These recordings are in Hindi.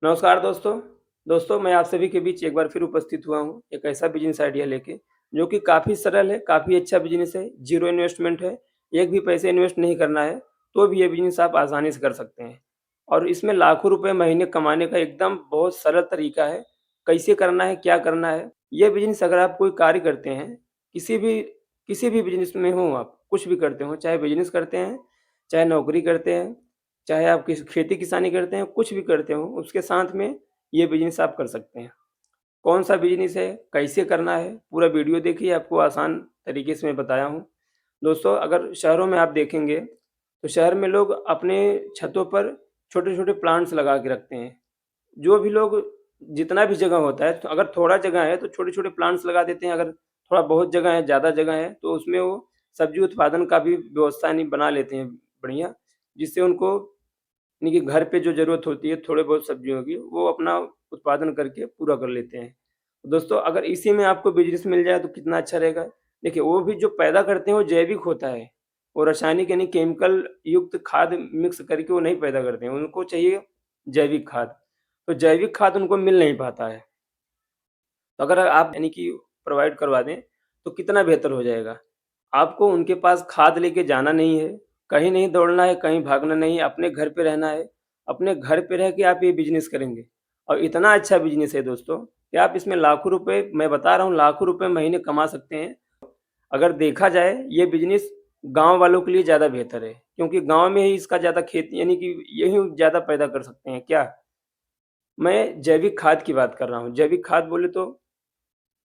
नमस्कार दोस्तों। दोस्तों, मैं आप सभी के बीच एक बार फिर उपस्थित हुआ हूँ, एक ऐसा बिज़नेस आइडिया लेके, जो कि काफ़ी सरल है, काफ़ी अच्छा बिज़नेस है, ज़ीरो इन्वेस्टमेंट है, एक भी पैसे इन्वेस्ट नहीं करना है, तो भी ये बिज़नेस आप आसानी से कर सकते हैं। और इसमें लाखों रुपए महीने कमाने का एकदम बहुत सरल तरीका है, कैसे करना है, क्या करना है। ये बिज़नेस अगर आप कोई कार्य करते हैं, किसी भी किसी भी बिज़नेस में हो आप, कुछ भी करते हो, चाहे बिज़नेस करते हैं, चाहे नौकरी करते हैं, चाहे आप किस खेती-किसानी करते हैं, कुछ भी करते हो, उसके साथ में ये बिज़नेस आप कर सकते हैं। कौन-सा बिज़नेस है, कैसे करना है, पूरा वीडियो देखिए, आपको आसान तरीके से मैं बताया हूँ। दोस्तों, अगर शहरों में आप देखेंगे, तो शहर में लोग अपने छतों पर छोटे-छोटे प्लांट्स लगा के रखते हैं। जो भी लोग जितना भी जगह होता है, तो अगर थोड़ा जगह है, तो छोटे-छोटे प्लांट्स लगा देते हैं, अगर थोड़ा बहुत जगह है, ज़्यादा जगह है, तो उसमें वो सब्ज़ी उत्पादन का भी व्यवस्था यानी बना लेते हैं बढ़िया, जिससे उनको यानी कि घर पे जो ज़रूरत होती है थोड़े बहुत सब्जियों की, वो अपना उत्पादन करके पूरा कर लेते हैं। दोस्तों, अगर इसी में आपको बिज़नेस मिल जाए तो कितना अच्छा रहेगा। देखिए, वो भी जो पैदा करते हैं वो जैविक होता है, वो रासायनिक यानी केमिकल युक्त खाद मिक्स करके वो नहीं पैदा करते हैं, उनको चाहिए जैविक खाद। तो जैविक खाद उनको मिल नहीं पाता है। तो अगर आप यानी कि प्रोवाइड करवा दें, तो कितना बेहतर हो जाएगा। आपको उनके पास खाद लेके जाना नहीं है, कहीं नहीं दौड़ना है, कहीं भागना नहीं है, अपने घर पे रहना है। अपने घर पे रह के आप ये बिज़नेस करेंगे और इतना अच्छा बिज़नेस है दोस्तों कि आप इसमें लाखों रुपए मैं बता रहा हूँ लाखों रुपए महीने कमा सकते हैं। अगर देखा जाए ये बिज़नेस गाँव वालों के लिए ज़्यादा बेहतर है, क्योंकि गाँव में ही इसका ज़्यादा खेती यानी कि यही ज़्यादा पैदा कर सकते हैं। क्या? मैं जैविक खाद की बात कर रहा हूँ। जैविक खाद बोले तो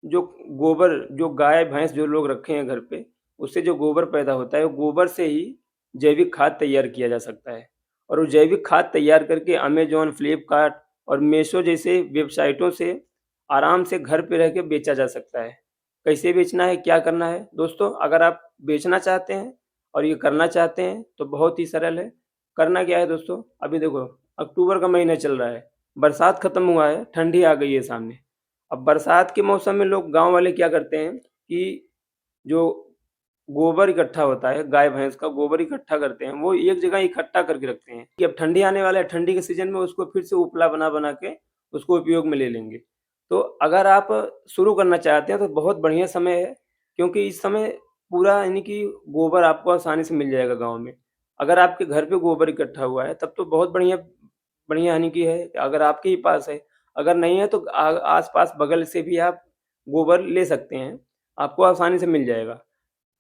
जो गोबर जो गाय-भैंस जो लोग रखे हैं घर पे, उससे जो गोबर पैदा होता है, वो गोबर से ही जैविक खाद तैयार किया जा सकता है। और वो जैविक खाद तैयार करके अमेज़न, फ्लिपकार्ट और मीशो जैसे वेबसाइटों से आराम से घर पे रह के बेचा जा सकता है। कैसे बेचना है, क्या करना है? दोस्तों, अगर आप बेचना चाहते हैं और ये करना चाहते हैं, तो बहुत ही सरल है। करना क्या है दोस्तों? अभी देखो, अक्टूबर का महीना चल रहा है, बरसात खत्म हुआ है, ठंडी आ गई है सामने। अब बरसात के मौसम में लोग गाँव वाले क्या करते हैं कि जो गोबर इकट्ठा होता है, गाय-भैंस का गोबर इकट्ठा करते हैं, वो एक जगह इकट्ठा करके रखते हैं कि अब ठंडी आने वाला है, ठंडी के सीज़न में उसको फिर से उपला बना-बना के उसको उपयोग में ले लेंगे। तो अगर आप शुरू करना चाहते हैं तो बहुत बढ़िया समय है, क्योंकि इस समय पूरा यानी कि गोबर आपको आसानी से मिल जाएगा गाँव में। अगर आपके घर पे गोबर इकट्ठा हुआ है, तब तो बहुत बढ़िया बढ़िया यानी कि है, अगर आपके ही पास है। अगर नहीं है तो आस-पास बगल से भी आप गोबर ले सकते हैं, आपको आसानी से मिल जाएगा।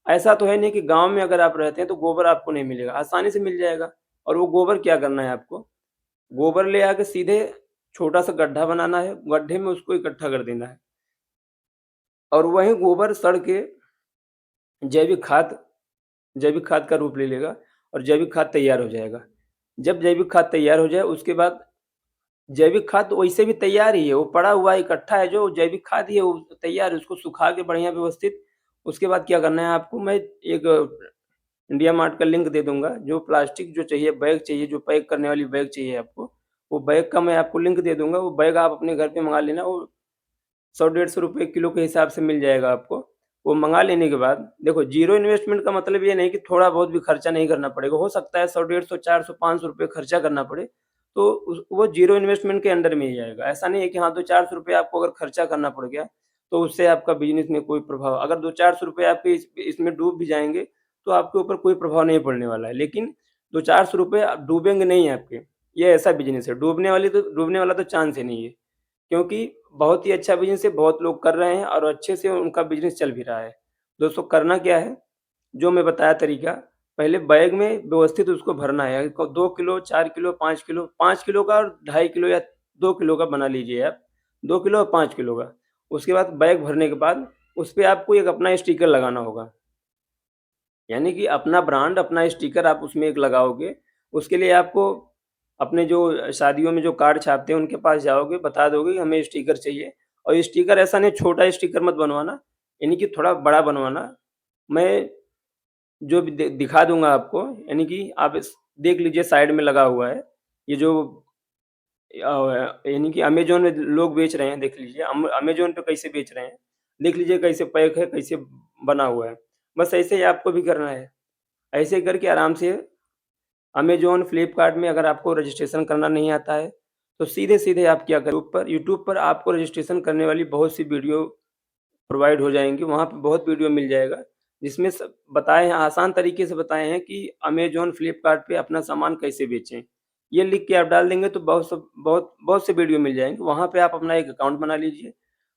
ऐसा तो है नहीं कि गाँव में अगर आप रहते हैं तो गोबर आपको नहीं मिलेगा, आसानी से मिल जाएगा। और वो गोबर क्या करना है आपको, गोबर ले आके सीधे छोटा-सा गड्ढा बनाना है, गड्ढे में उसको इकट्ठा कर देना है और वही गोबर सड़ के जैविक खाद जैविक खाद का रूप ले लेगा और जैविक खाद तैयार हो जाएगा। जब जैविक खाद तैयार हो जाए उसके बाद जैविक खाद तो वैसे भी तैयार ही है, वो पड़ा हुआ है, इकट्ठा है जो जैविक खाद ही है, वो तैयार है, उसको सुखा के बढ़िया व्यवस्थित उसके बाद क्या करना है आपको मैं एक इंडिया मार्ट का लिंक दे दूँगा, जो प्लास्टिक जो चाहिए, बैग चाहिए, जो पैक करने वाली बैग चाहिए आपको, वो बैग का मैं आपको लिंक दे दूँगा, वो बैग आप अपने घर पे मँगा लेना, वो 100 डेढ़ सौ रुपए किलो के हिसाब से मिल जाएगा आपको। वो मँगा लेने के बाद देखो ज़ीरो इन्वेस्टमेंट का मतलब ये नहीं कि थोड़ा बहुत भी खर्चा नहीं करना पड़ेगा। हो सकता है 100 डेढ़ सौ, 400, 500 रुपए खर्चा करना पड़े, तो उस वो ज़ीरो इन्वेस्टमेंट के अंडर में ही आएगा। ऐसा नहीं है कि हाँ, 2-400 रुपए आपको अगर खर्चा करना पड़ गया, तो उससे आपका बिज़नेस में कोई प्रभाव अगर 2-400 रुपए आपके इसमें डूब भी जाएँगे, तो आपके ऊपर कोई प्रभाव नहीं पड़ने वाला है। लेकिन 2-400 रुपए डूबेंगे नहीं आपके। ये ऐसा बिज़नेस है, डूबने वाला तो चांस ही नहीं है। क्योंकि बहुत ही अच्छा बिज़नेस है, बहुत लोग कर रहे हैं और अच्छे से उनका बिज़नेस चल भी रहा है। दोस्तों, करना क्या है, जो मैं बताया तरीका, पहले बैग में व्यवस्थित उसको भरना है। को 2 किलो, 4 किलो, 5 किलो का और 2.5 किलो या 2 किलो का बना लीजिए आप, 2 किलो और 5 किलो का। उसके बाद बैग भरने के बाद उसपे आपको एक अपना स्टिकर लगाना होगा। यानी कि अपना ब्रांड, अपना स्टिकर आप उसमें एक लगाओगे। उसके लिए आपको अपने जो शादियों में जो कार्ड छापते हैं, उनके पास जाओगे, बता दोगे कि हमें स्टिकर चाहिए और स्टिकर ऐसा नहीं छोटा स्टिकर मत बनवाना, यानी कि थोड़ा बड़ा बनवाना। मैं जो भी दिखा दूँगा आपको, यानी कि आप इस देख लीजिए साइड में लगा हुआ है। ये जो यानी कि अमेज़न में लोग बेच रहे हैं, देख लीजिए अमेज़न पे कैसे बेच रहे हैं। देख लीजिए कैसे पैक है, कैसे बना हुआ है। बस ऐसे ही आपको भी करना है। ऐसे करके आराम से अमेज़न, फ्लिपकार्ट में अगर आपको रजिस्ट्रेशन करना नहीं आता है, तो सीधे-सीधे आप क्या करें, यूट्यूब पर आपको रजिस्ट्रेशन करने वाली बहुत सी वीडियो प्रोवाइड हो जाएँगी, वहाँ पे बहुत वीडियो मिल जाएगा, जिसमें सब बताए हैं, आसान तरीके से बताए हैं कि अमेज़न, फ्लिपकार्ट पे अपना सामान कैसे बेचें। ये लिख के आप डाल देंगे तो बहुत बहुत से वीडियो मिल जाएँगे, वहाँ पे आप अपना एक अकाउंट बना लीजिए।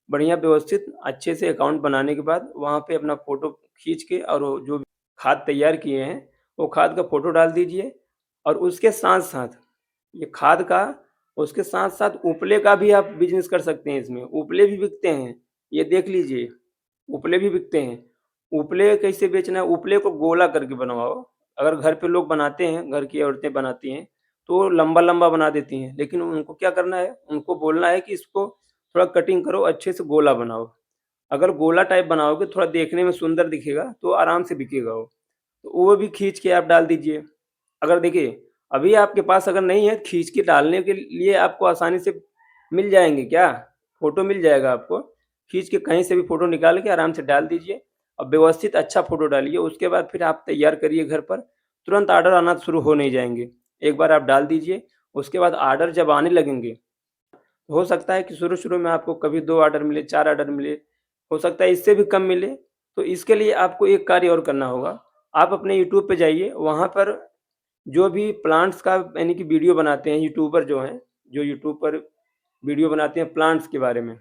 बढ़िया व्यवस्थित अच्छे से अकाउंट बनाने के बाद वहाँ पे अपना फ़ोटो खींच के और वो जो खाद तैयार किए हैं, वो खाद का फ़ोटो डाल दीजिए और उसके साथ-साथ ये खाद का, उसके साथ-साथ उपले का भी आप बिज़नेस कर सकते हैं इसमें, उपले भी बिकते हैं, ये देख लीजिए, उपले भी बिकते हैं। उपले कैसे बेचना है, उपले को गोला करके बनवाओ, अगर घर पे लोग बनाते हैं, घर की औरतें बनाती हैं, तो लंबा-लंबा बना देती हैं, लेकिन उनको क्या करना है, उनको बोलना है कि इसको थोड़ा कटिंग करो, अच्छे से गोला बनाओ। अगर गोला टाइप बनाओगे, थोड़ा देखने में सुंदर दिखेगा, तो आराम से बिकेगा वो। तो वो भी खींच के आप डाल दीजिए। अगर देखिए, अभी आपके पास अगर नहीं है, खींच के डालने के लिए आपको आसानी से मिल जाएँगे क्या? फ़ोटो मिल जाएगा आपको। खींच के कहीं से भी फ़ोटो निकाल के आराम से डाल दीजिए और व्यवस्थित अच्छा फ़ोटो डालिए। उसके बाद फिर आप तैयार करिए घर पर, तुरंत ऑर्डर आना शुरू हो नहीं जाएँगे। एक बार आप डाल दीजिए, उसके बाद ऑर्डर जब आने लगेंगे, हो सकता है कि शुरू-शुरू में आपको कभी 2 ऑर्डर मिले, 4 ऑर्डर मिले, हो सकता है इससे भी कम मिले। तो इसके लिए आपको एक कार्य और करना होगा। आप अपने यूट्यूब पे जाइए, वहाँ पर जो भी प्लांट्स का यानी कि वीडियो बनाते हैं यूट्यूबर जो हैं, जो यूट्यूब पर वीडियो बनाते हैं प्लांट्स के बारे में,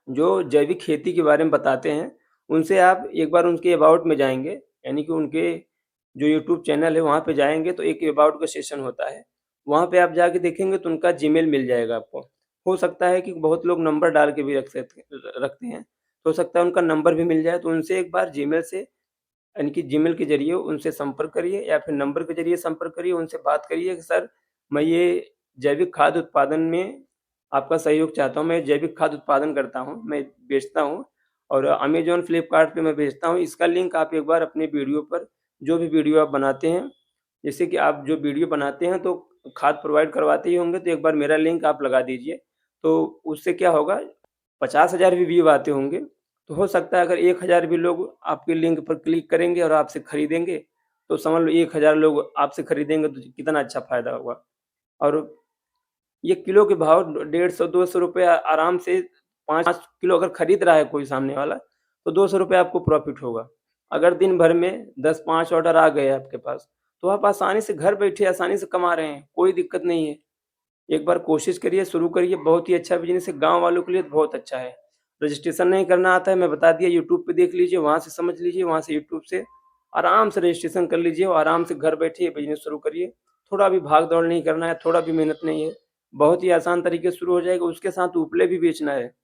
जो जैविक खेती के बारे में बताते हैं, उनसे आप एक बार उनके अबाउट में जाएँगे, यानी कि उनके जो यूट्यूब चैनल है वहाँ पे जाएँगे तो एक अबाउट का सेक्शन होता है। वहाँ पे आप जाके देखेंगे तो उनका जीमेल मिल जाएगा आपको। हो सकता है कि बहुत लोग नंबर डाल के भी रखते हैं। हो सकता है उनका नंबर भी मिल जाए तो उनसे एक बार जीमेल से यानी कि जीमेल के ज़रिए उनसे संपर्क करिए या फिर नंबर के ज़रिए संपर्क करिए, उनसे बात करिए कि सर मैं ये जैविक खाद उत्पादन में आपका सहयोग चाहता हूँ, मैं जैविक खाद उत्पादन करता हूँ, मैं बेचता हूँ और अमेज़न, फ्लिपकार्ट पे मैं बेचता हूँ। इसका लिंक आप एक बार अपने वीडियो पर जो भी वीडियो आप बनाते हैं, जैसे कि आप जो वीडियो बनाते हैं तो खाद प्रोवाइड करवाते ही होंगे, तो एक बार मेरा लिंक आप लगा दीजिए। तो उससे क्या होगा 50,000 भी व्यू आते होंगे, तो हो सकता है अगर 1,000 भी लोग आपके लिंक पर क्लिक करेंगे और आपसे खरीदेंगे, तो समझ लो 1,000 लोग आपसे खरीदेंगे तो कितना अच्छा फ़ायदा होगा। और ये किलो के भाव 150-200 रुपए आराम से 5 किलो अगर खरीद रहा है कोई सामने वाला, तो 200 रुपए आपको प्रॉफ़िट होगा। अगर दिन भर में 10-5 ऑर्डर आ गए आपके पास, तो आप आसानी से घर बैठे आसानी से कमा रहे हैं, कोई दिक्कत नहीं है। एक बार कोशिश करिए, शुरू करिए, बहुत ही अच्छा बिज़नेस है, गाँव वालों के लिए तो बहुत अच्छा है। रजिस्ट्रेशन नहीं करना आता है, मैं बता दिया यूट्यूब पे देख लीजिए, वहाँ से समझ लीजिए, वहाँ से यूट्यूब से आराम से रजिस्ट्रेशन कर लीजिए और आराम से घर बैठे बिज़नेस शुरू करिए। थोड़ा भी भाग-दौड़ नहीं करना है, थोड़ा भी मेहनत नहीं है, बहुत ही आसान तरीके से शुरू हो जाएगा, उसके साथ उपले भी बेचना है।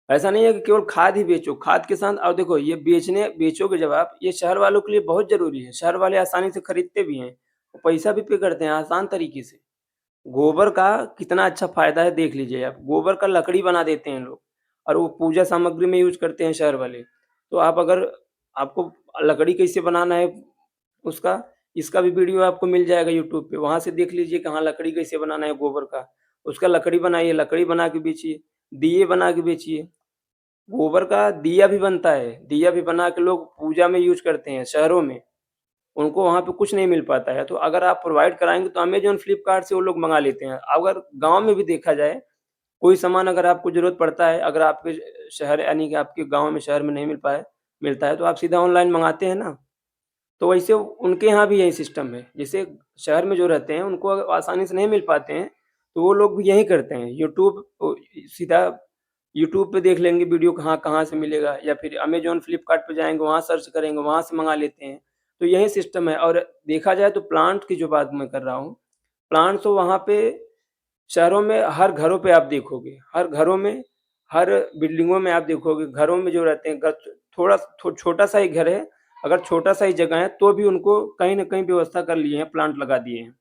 ऐसा नहीं है कि केवल खाद ही बेचो, खाद के साथ और देखो ये बेचोगे जब आप, ये शहर वालों के लिए बहुत ज़रूरी है, शहर वाले आसानी से खरीदते भी हैं, पैसा भी पे करते हैं आसान तरीके से। गोबर का कितना अच्छा फ़ायदा है देख लीजिए आप। गोबर का लकड़ी बना देते हैं लोग और वो पूजा सामग्री में यूज़ करते हैं शहर वाले। तो आप अगर आपको लकड़ी कैसे बनाना है उसका, इसका भी वीडियो आपको मिल जाएगा यूट्यूब पे। वहाँ से देख लीजिए कि हाँ, लकड़ी कैसे बनाना है गोबर का। उसका लकड़ी बनाइए, लकड़ी बना के बेचिए, दिए बना के बेचिए। गोबर का दिया भी बनता है, दिया भी बना के लोग पूजा में यूज़ करते हैं शहरों में। उनको वहाँ पे कुछ नहीं मिल पाता है, तो अगर आप प्रोवाइड कराएँगे तो अमेज़न, फ्लिपकार्ट से वो लोग मँगा लेते हैं। अगर गाँव में भी देखा जाए, कोई सामान अगर आपको ज़रूरत पड़ता है, अगर आपके शहर यानी कि आपके गाँव में, शहर में नहीं मिलता है, तो आप सीधा ऑनलाइन मँगाते हैं ना, तो वैसे उनके यहाँ भी यही सिस्टम है। जैसे शहर में जो रहते हैं, उनको आसानी से नहीं मिल पाते हैं, तो वो लोग भी यही करते हैं। सीधा यूट्यूब पे देख लेंगे वीडियो कहाँ-कहाँ से मिलेगा या फिर अमेज़न, फ्लिपकार्ट पे जाएँगे, वहाँ सर्च करेंगे, वहाँ से मँगा लेते हैं। तो यही सिस्टम है और देखा जाए तो प्लांट की जो बात मैं कर रहा हूँ, प्लांट्स तो वहाँ पे शहरों में हर घरों पे आप देखोगे, हर घरों में, हर बिल्डिंगों में आप देखोगे, घरों में जो रहते हैं, छोटा-सा ही घर है, अगर छोटा-सा ही जगह है, तो भी उनको कहीं न कहीं व्यवस्था कर लिए हैं, प्लांट लगा दिए हैं।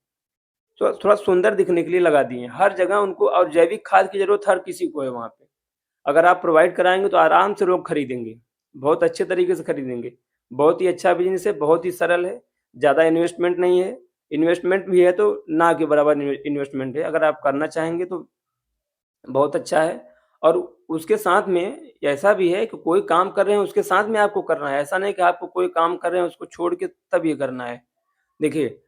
तो थोड़ा सुंदर दिखने के लिए लगा दिए हैं। हर जगह उनको और जैविक खाद की ज़रूरत हर किसी को है वहाँ पे। अगर आप प्रोवाइड कराएँगे तो आराम से लोग खरीदेंगे, बहुत अच्छे तरीके से खरीदेंगे। बहुत ही अच्छा बिज़नेस है, बहुत ही सरल है, ज़्यादा इन्वेस्टमेंट नहीं है, इन्वेस्टमेंट भी है तो ना के बराबर इन्वेस्टमेंट है। अगर आप करना चाहेंगे तो बहुत अच्छा है और उसके साथ में ऐसा भी है कि कोई काम कर रहे हैं उसके साथ में आपको करना है। ऐसा नहीं कि आपको कोई काम कर रहे हैं उसको छोड़ के तब ये करना है। देखिए,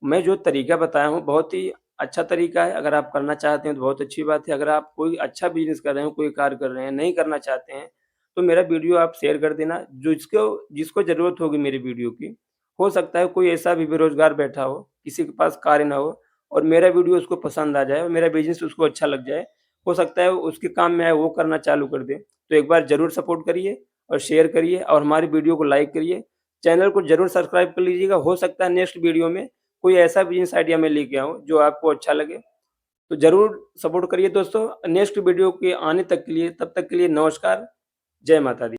मैं जो तरीका बताया हूँ बहुत ही अच्छा तरीका है, अगर आप करना चाहते हैं तो बहुत अच्छी बात है। अगर आप कोई अच्छा बिज़नेस कर रहे हैं, कोई कार्य कर रहे हैं, नहीं करना चाहते हैं, तो मेरा वीडियो आप शेयर कर देना, जिसको जिसको ज़रूरत होगी मेरी वीडियो की। हो सकता है कोई ऐसा भी बेरोज़गार बैठा हो, किसी के पास कार्य ना हो और मेरा वीडियो उसको पसंद आ जाए और मेरा बिज़नेस उसको अच्छा लग जाए। हो सकता है उसके काम में आए, वो करना चालू कर दे। तो एक बार ज़रूर सपोर्ट करिए और शेयर करिए और हमारी वीडियो को लाइक करिए। चैनल को ज़रूर सब्सक्राइब कर लीजिएगा। हो सकता है नेक्स्ट वीडियो में कोई ऐसा बिज़नेस आइडिया मैं लेके आऊँ जो आपको अच्छा लगे। तो ज़रूर सपोर्ट करिए दोस्तों। नेक्स्ट वीडियो के आने तक के लिए, तब तक के लिए नमस्कार। जय माता दी।